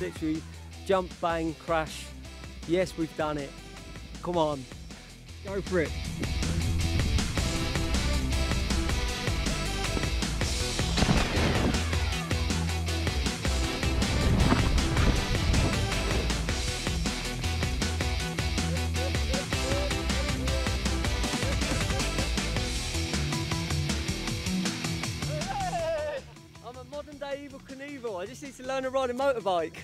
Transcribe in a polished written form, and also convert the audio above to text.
Literally jump, bang, crash. Yes, we've done it. Come on, go for it. I'm a modern day Evel Knievel. I just need to learn to ride a motorbike.